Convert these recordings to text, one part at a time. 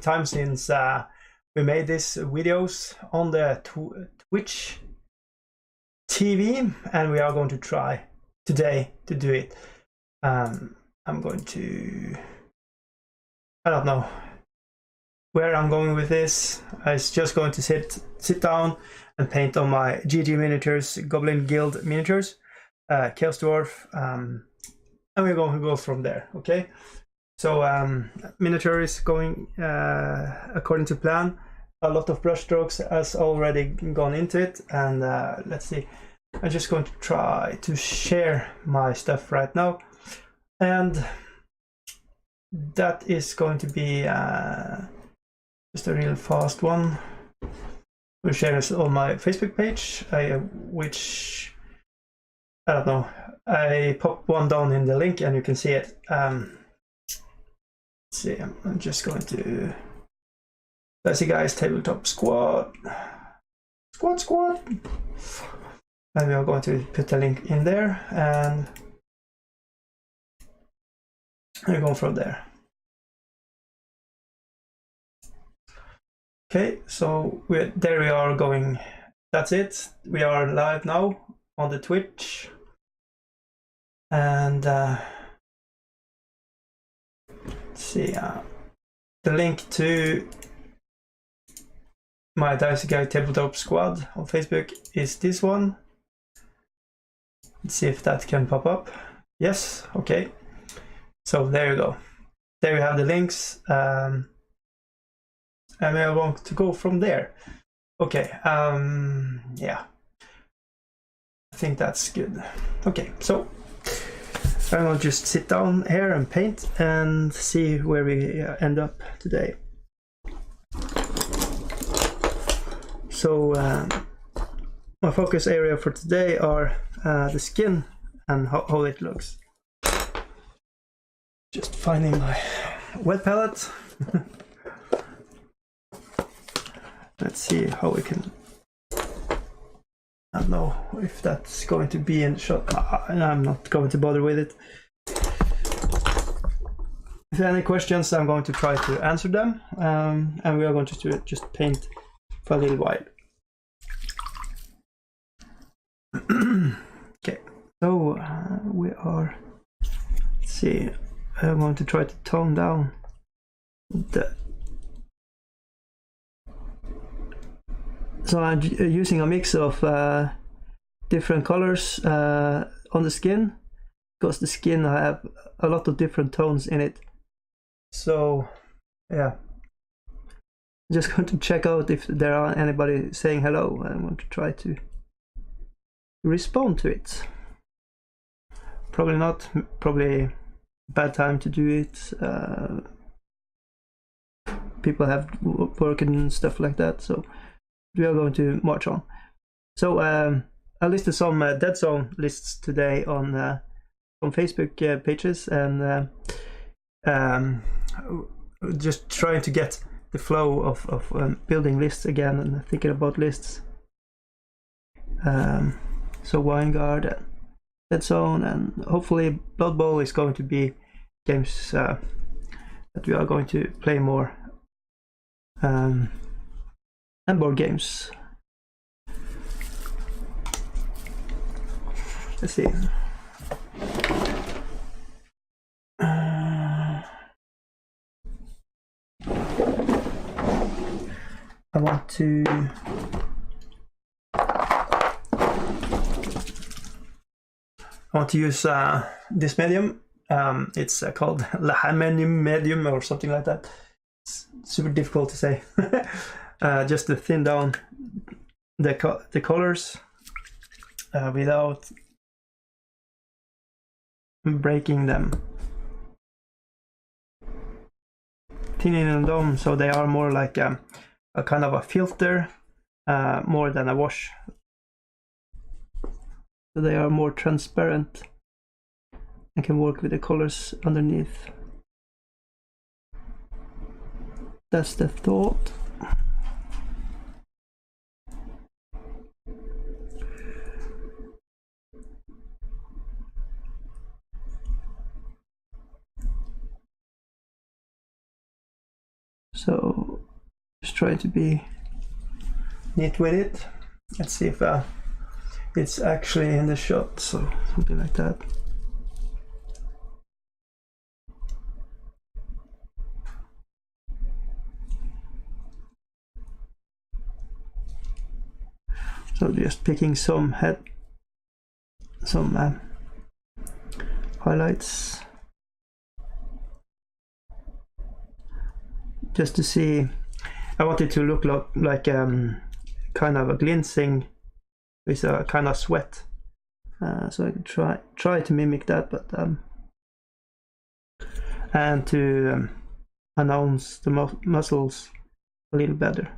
time since we made these videos on the Twitch TV, and we are going to try today to do it. I'm going to, I don't know where I'm going with this. I was just going to sit down and paint on my GG miniatures, Goblin Guild miniatures, Chaos Dwarf, and we're going to go from there. Okay, so miniature is going according to plan. A lot of brush strokes has already gone into it, and let's see. I'm just going to try to share my stuff right now, and that is going to be just a real fast one. We'll share this on my Facebook page, which I don't know. I popped one down in the link, and you can see it. Let's see, I'm just going to. Let's see, guys. Tabletop squad. And we are going to put the link in there, and we're going from there. Okay, so there we are going. That's it. We are live now on the Twitch, and let's see. The link to my Dicey Guy Tabletop Squad on Facebook is this one. Let's see if that can pop up. Yes, okay. So there you go. There you have the links. And we are going to go from there. Okay, yeah. I think that's good. Okay, so I'm going to just sit down here and paint and see where we end up today. So my focus area for today are the skin and how it looks. Just finding my wet palette. Let's see how we can. I don't know if that's going to be in the shot. I'm not going to bother with it. If there are any questions, I'm going to try to answer them, and we are going to just paint for a little while. Okay, so we are. Let's see. I'm going to try to tone down the. So I'm using a mix of different colors on the skin, because the skin I have a lot of different tones in it. So yeah, just going to check out if there are anybody saying hello. I want to try to respond to it. Probably not. Probably bad time to do it. People have work and stuff like that, so we are going to march on. So I listed some Dead Zone lists today on Facebook pages, and just trying to get the flow of building lists again and thinking about lists. So Wineguard and Dead Zone, and hopefully Blood Bowl is going to be games that we are going to play more, and board games. Let's see. I want to. Use this medium. It's called Lahamium medium or something like that. It's super difficult to say. Just to thin down the colors without breaking them. Thinning them down so they are more like a kind of a filter, more than a wash. So they are more transparent and can work with the colors underneath. That's the thought. So Just trying to be neat with it. Let's see if it's actually in the shot, so something like that. So just picking some highlights, just to see. I want it to look like kind of a glistening with a kind of sweat, so I can try to mimic that, but and to announce the muscles a little better.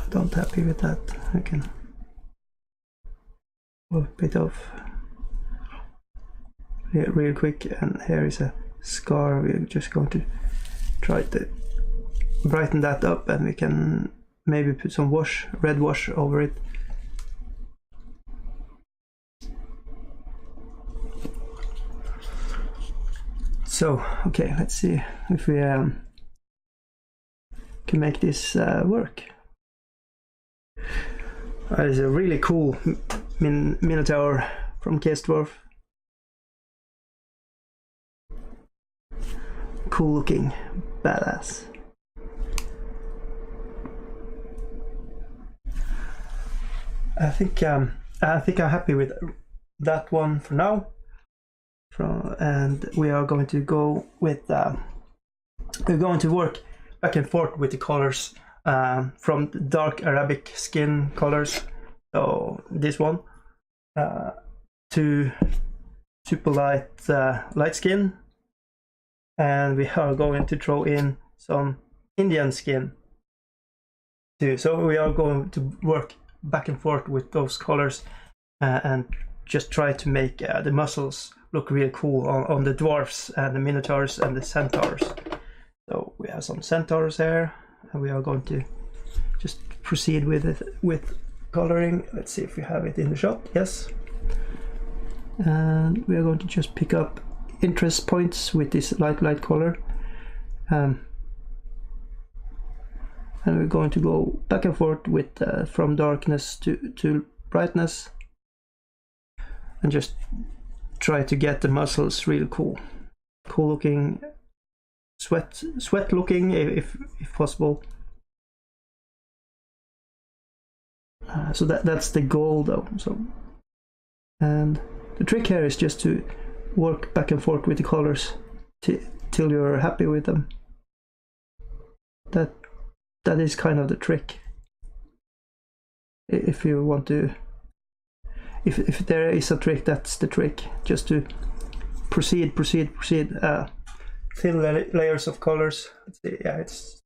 Don't happy with that. I can a bit of real quick, and here is a scar. We're just going to try to brighten that up, and we can maybe put some red wash over it. So okay, let's see if we can make this work. It's a really cool Minotaur from Kersdorf. Cool looking, badass. I think I'm happy with that one for now. And we are going to go with we're going to work back and forth with the colors from the dark Arabic skin colors, so this one, to super light skin, and we are going to throw in some Indian skin too. So we are going to work back and forth with those colors and just try to make the muscles look real cool on the dwarfs and the minotaurs and the centaurs. So we have some centaurs here, and we are going to just proceed with it with coloring. Let's see if we have it in the shot. Yes. And we are going to just pick up interest points with this light color, and we're going to go back and forth with from darkness to brightness, and just try to get the muscles really cool looking, sweat looking if possible. So that's the goal though. So, and the trick here is just to work back and forth with the colors till you're happy with them. That is kind of the trick. If you want to, if there is a trick, that's the trick. Just to proceed. Thin layers of colors. Let's see. Yeah, it's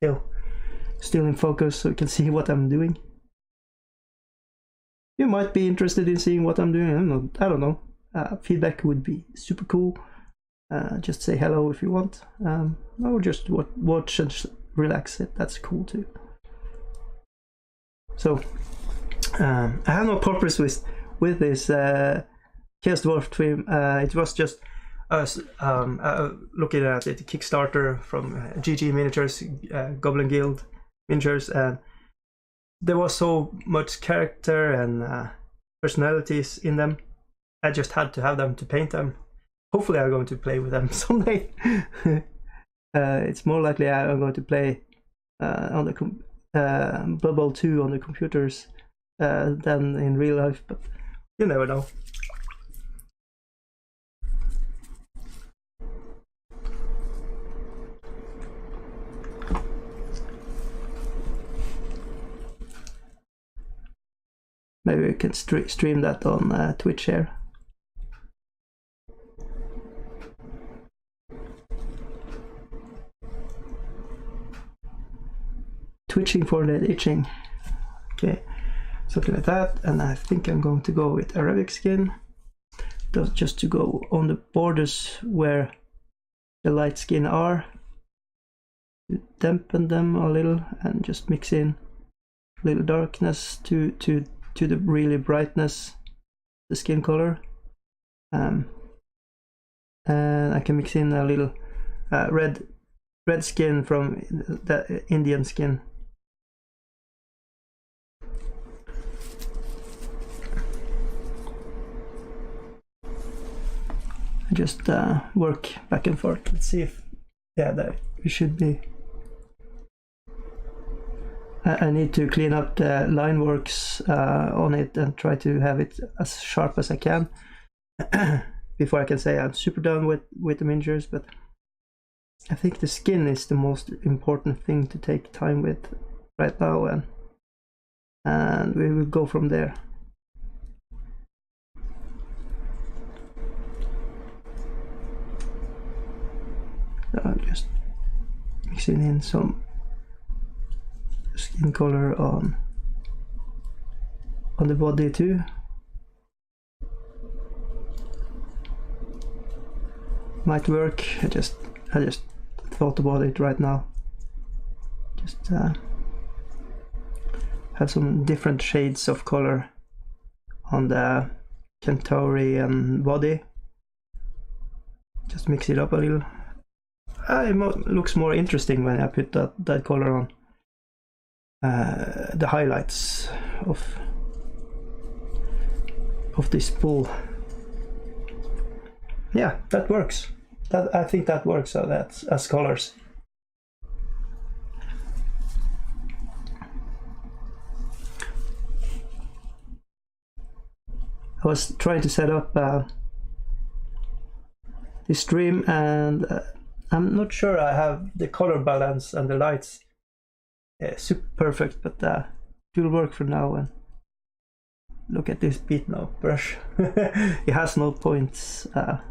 still in focus, so you can see what I'm doing. You might be interested in seeing what I'm doing. I don't know. Feedback would be super cool. Just say hello if you want, or just watch and relax it. That's cool too. So I have no purpose with this Kersdorf trim. It was just us looking at it, Kickstarter from GG Miniatures, Goblin Guild Miniatures, and there was so much character and personalities in them. I just had to have them to paint them. Hopefully I'm going to play with them someday. It's more likely I'm going to play on the Blood Bowl 2 on the computers than in real life, but you never know. Maybe we can stream that on Twitch here. Twitching for the itching. Okay, something like that. And I think I'm going to go with Arabic skin, just to go on the borders where the light skin are, to dampen them a little and just mix in a little darkness to the really brightness the skin color, and I can mix in a little red skin from the Indian skin. I just work back and forth. Let's see if, yeah, that it should be. I need to clean up the line works on it and try to have it as sharp as I can before I can say I'm super done with the miniatures. But I think the skin is the most important thing to take time with right now, and we will go from there. I'm just mixing in some skin color on the body too. Might work. I just thought about it right now. Just have some different shades of color on the Centauri body. Just mix it up a little. It looks more interesting when I put that color on the highlights of this pool. Yeah, that works. I think that works. So that's as colors. I was trying to set up this stream, and I'm not sure I have the color balance and the lights super perfect, but it will work for now. And look at this beat now brush. It has no points. I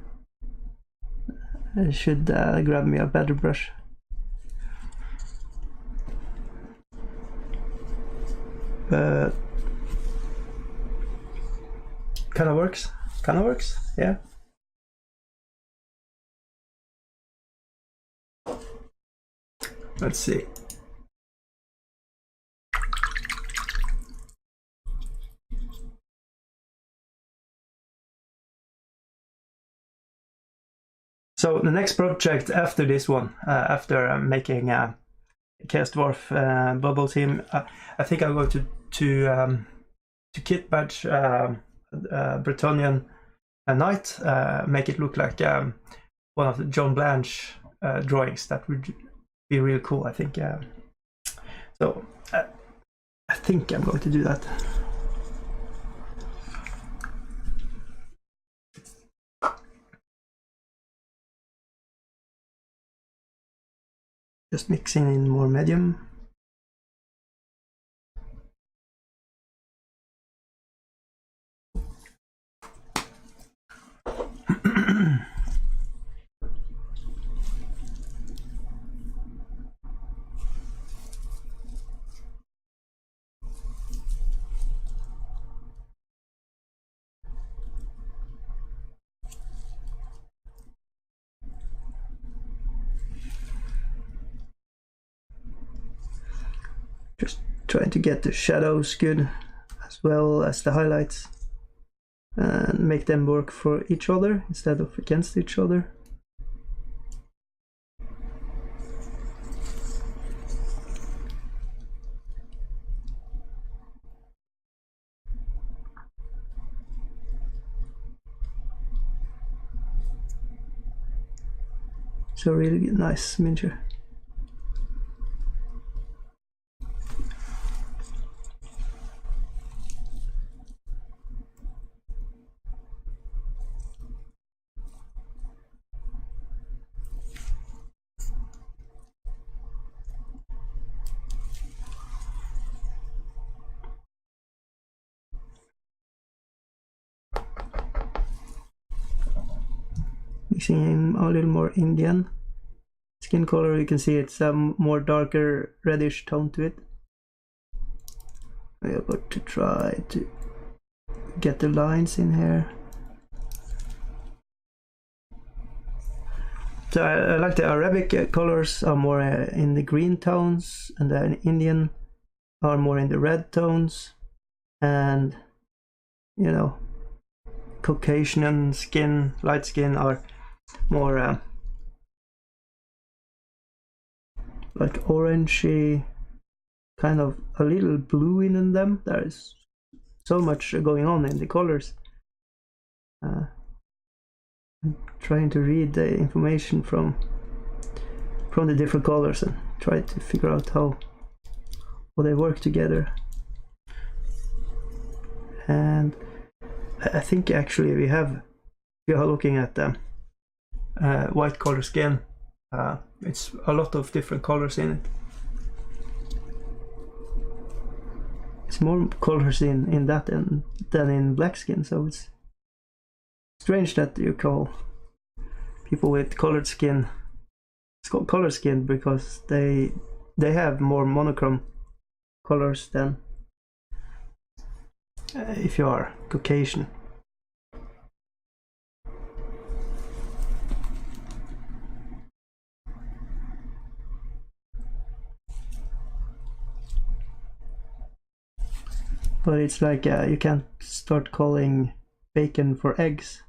should grab me a better brush. But kind of works. Yeah. Let's see. So the next project after this one, after making Chaos Dwarf Bubble Team, I think I'm going to kit badge Bretonnian Knight, make it look like one of the John Blanche drawings. That would be really cool, I think. So I think I'm going to do that. Just mixing in more medium. Just trying to get the shadows good as well as the highlights and make them work for each other instead of against each other. So really nice miniature. Mixing in a little more Indian skin color. You can see it's a more darker reddish tone to it. We're about to try to get the lines in here. So I like the Arabic colors are more in the green tones, and the Indian are more in the red tones, and you know, Caucasian skin, light skin, are more like orangey, kind of a little blue in them. There is so much going on in the colors. I'm trying to read the information from the different colors and try to figure out how they work together. And I think actually we are looking at the white color skin. It's a lot of different colors in it. It's more colors in that than in black skin, so it's strange that you call people with colored skin, it's called color skin because they have more monochrome colors than if you are Caucasian. But it's like you can't start calling bacon for eggs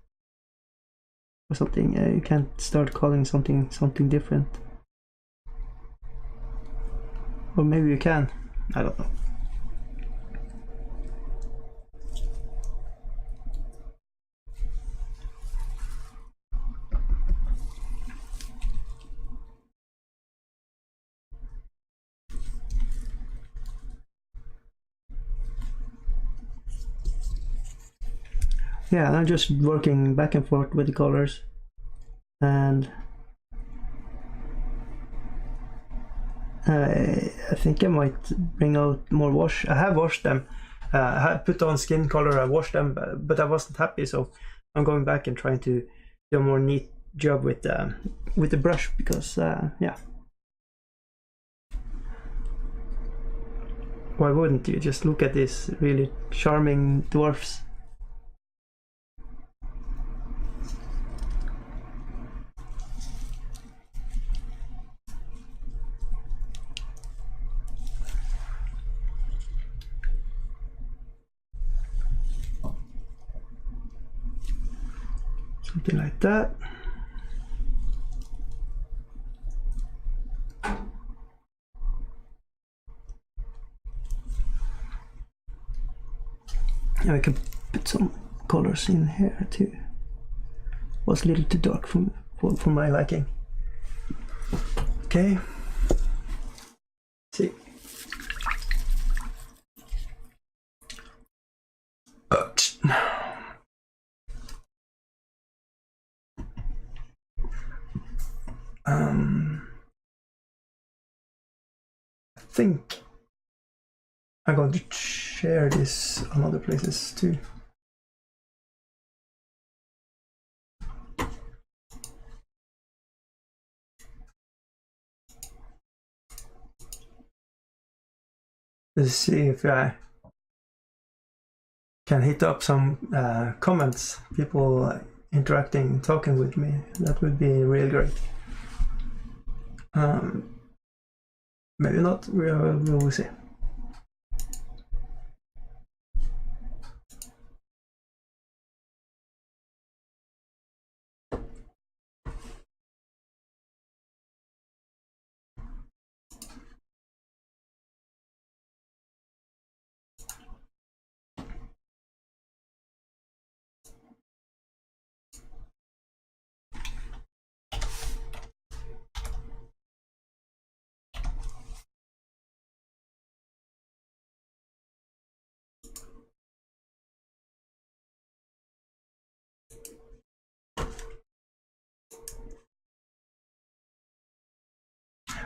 or something. You can't start calling something different. Or maybe you can. I don't know. Yeah, I'm just working back and forth with the colors, and I think I might bring out more wash. I have washed them. I had put on skin color, I washed them, but I wasn't happy, so I'm going back and trying to do a more neat job with the brush, because yeah. Why wouldn't you just look at these really charming dwarfs? Something like that. And I can put some colors in here too. Was a little too dark for my liking. Okay. See. I think I'm going to share this on other places too. Let's see if I can hit up some comments, people interacting, talking with me. That would be real great. Maybe not, we will see.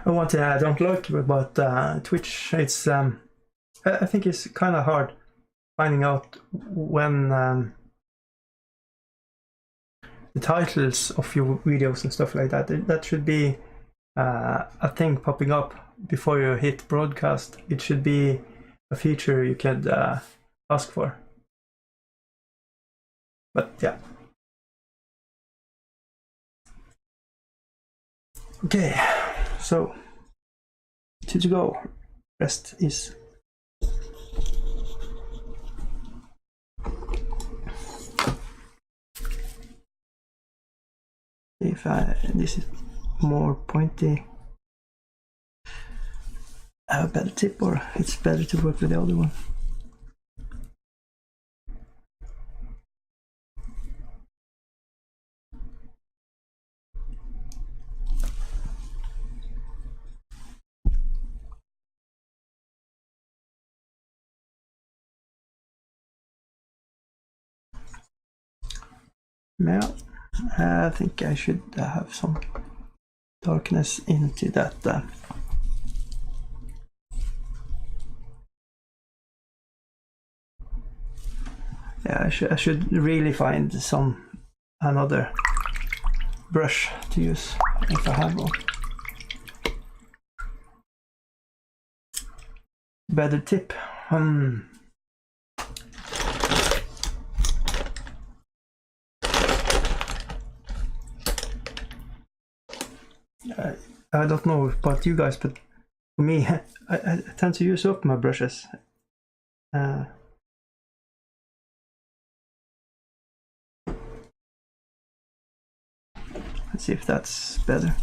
One thing I don't like about Twitch, it's I think it's kind of hard finding out when the titles of your videos and stuff like that. That should be a thing popping up before you hit broadcast. It should be a feature you could ask for. But yeah. Okay, so to go. Rest is if this is more pointy. I have a better tip, or it's better to work with the other one. Yeah, I think I should have some darkness into that. Yeah, I should really find another brush to use if I have one. Better tip. I don't know about you guys, but for me, I tend to use up my brushes. Let's see if that's better.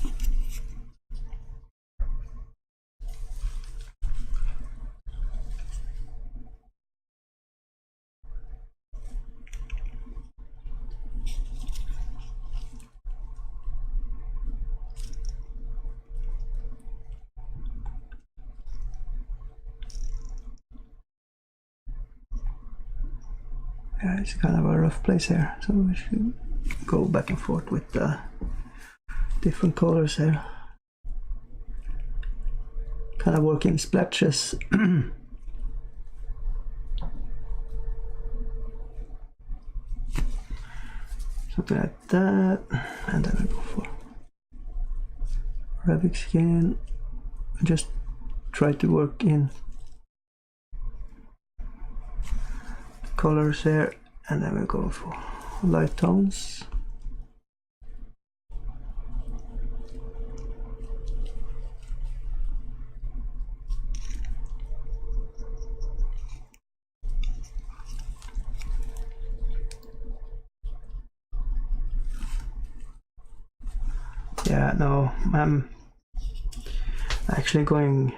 Yeah, it's kind of a rough place here, so we should go back and forth with different colors here. Kind of work in splashes. Something like that, and then we go for Revit skin. Just try to work in colors here, and then we go for light tones. Yeah, no, I'm actually going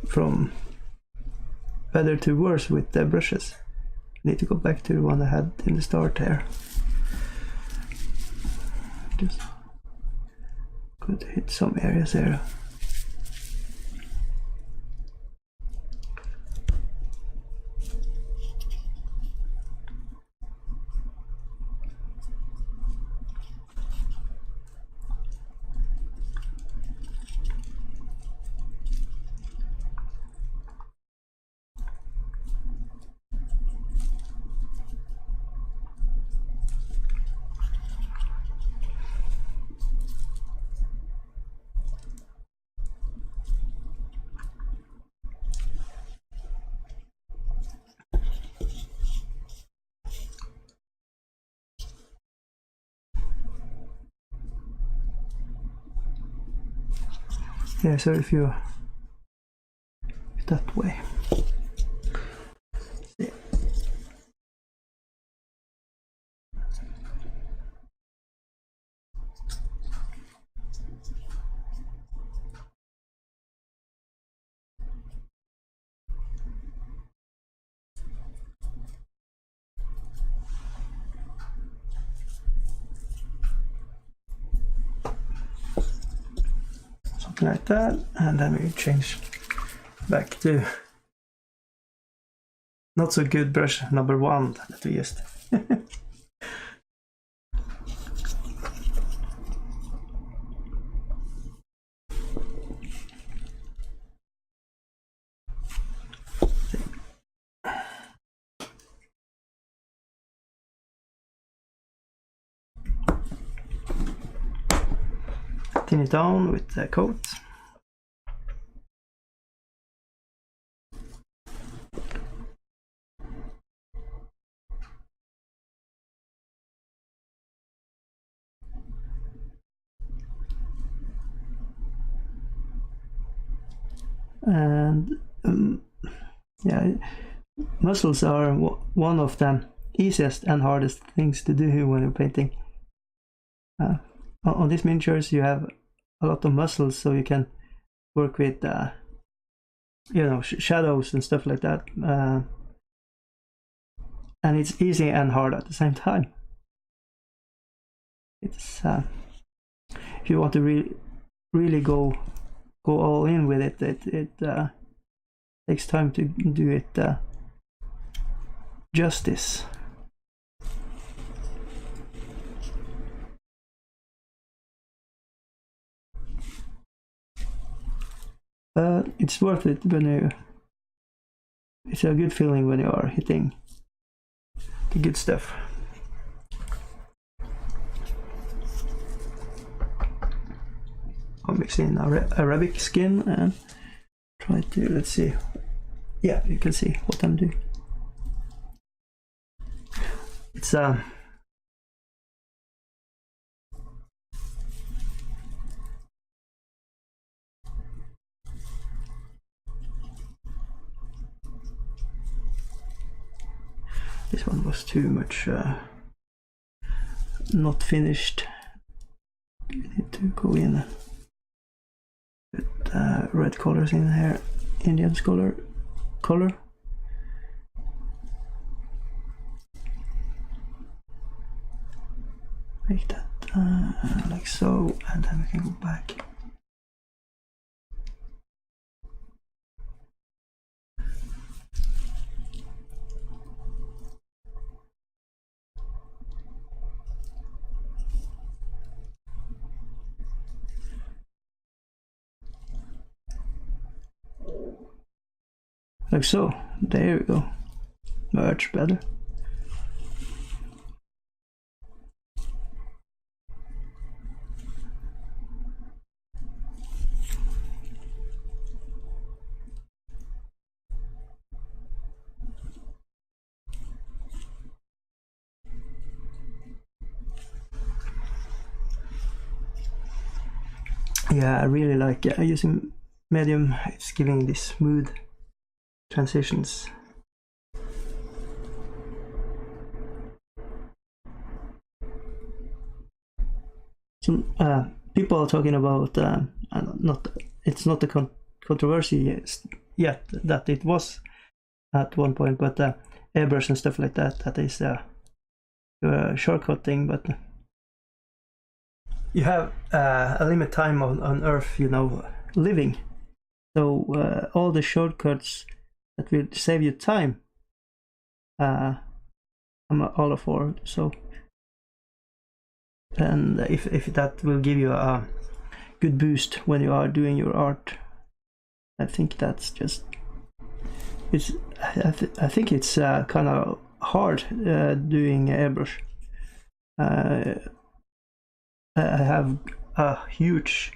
from better to worse with the brushes. I need to go back to the one I had in the start here. Just going to hit some areas here. Yeah, so if you that way. See. Something like that, and then we change back to not so good brush number 1 that we used. Thin it down with the coat. And yeah, muscles are one of the easiest and hardest things to do when you're painting. On these miniatures you have a lot of muscles, so you can work with you know, shadows and stuff like that, and it's easy and hard at the same time. It's if you want to really go all in with it, it takes time to do it justice. It's worth it when you. It's a good feeling when you are hitting the good stuff. I'll mix in Arabic skin and try to, let's see. Yeah, you can see what I'm doing. It's this one was too much not finished. You need to go in with red colors in here, Indian color. Make that like so, and then we can go back. Like so. There we go. Much better. Yeah, I really like using medium. It's giving these smooth transitions. Some people are talking about it's not a controversy yet that it was at one point, but airbrush and stuff like that is a shortcut thing, but you have a limit time on Earth, you know, living. So all the shortcuts that will save you time, I'm all for. So, and if that will give you a good boost when you are doing your art, I think that's just it's. I think it's kind of hard doing airbrush. I have a huge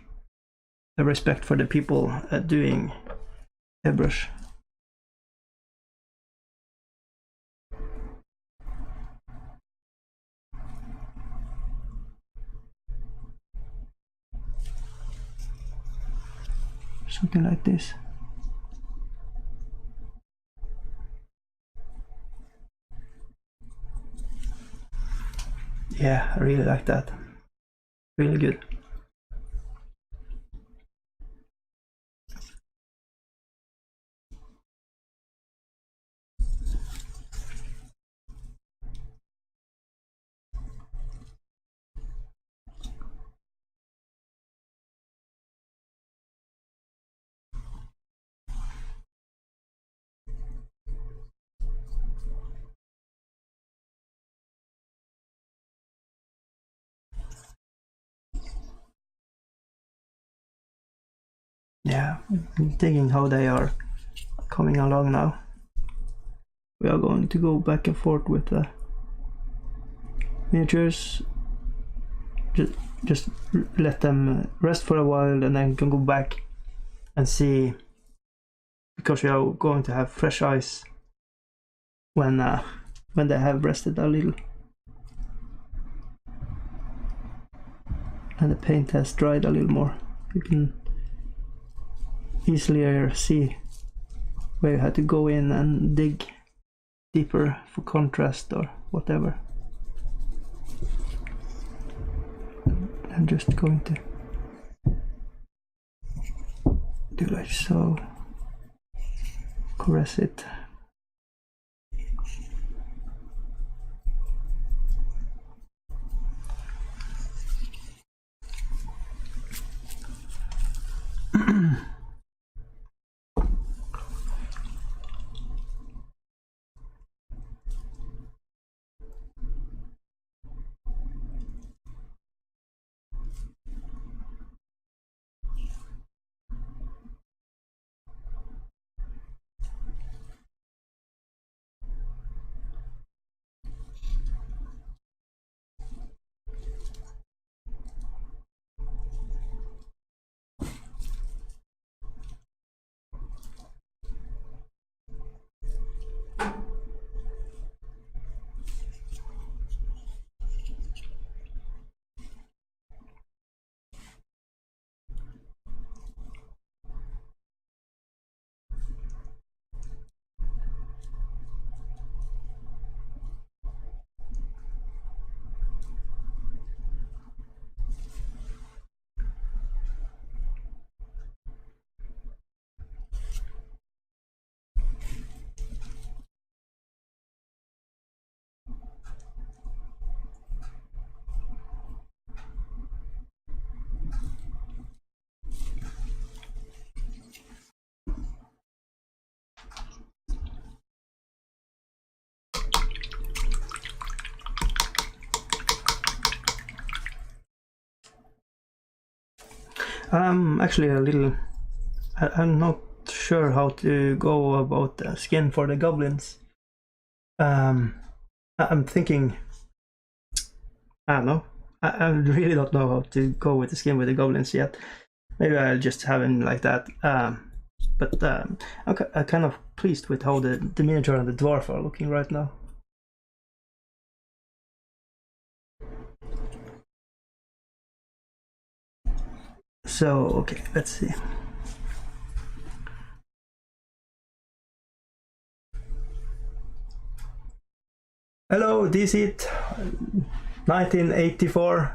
respect for the people doing airbrush. Something like this. Yeah, I really like that. Really good. Yeah, I'm digging how they are coming along now. We are going to go back and forth with the miniatures. Just let them rest for a while, and then can go back and see, because we are going to have fresh eyes when they have rested a little and the paint has dried a little more. You can easily see where you had to go in and dig deeper for contrast or whatever. I'm just going to do like so, caress it. Actually a little, I'm not sure how to go about the skin for the goblins. I'm thinking, I don't know, I really don't know how to go with the skin with the goblins yet. Maybe I'll just have him like that. But I'm kind of pleased with how the miniature and the dwarf are looking right now. So, okay, let's see. Hello, this is 1984.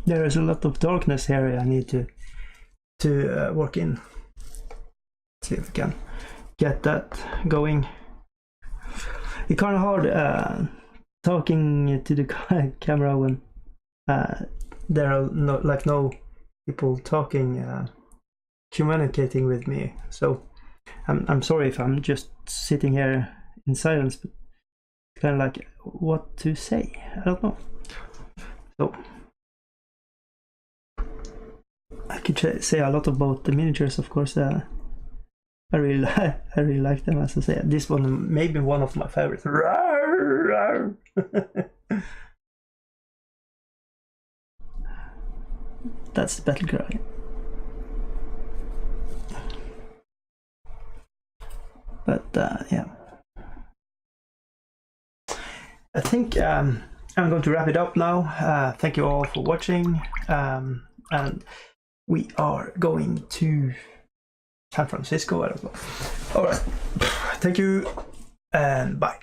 there is a lot of darkness here I need to work in. See if we can get that going. It's kind of hard talking to the camera when there are no people talking, communicating with me. So I'm sorry if I'm just sitting here in silence, but kind of like what to say. I don't know. So I could say a lot about the miniatures, of course. I really like them, as I say. This one may be one of my favorites. That's the battle cry. But yeah, I think I'm going to wrap it up now. Thank you all for watching, and we are going to San Francisco. I don't know. All right, thank you, and bye.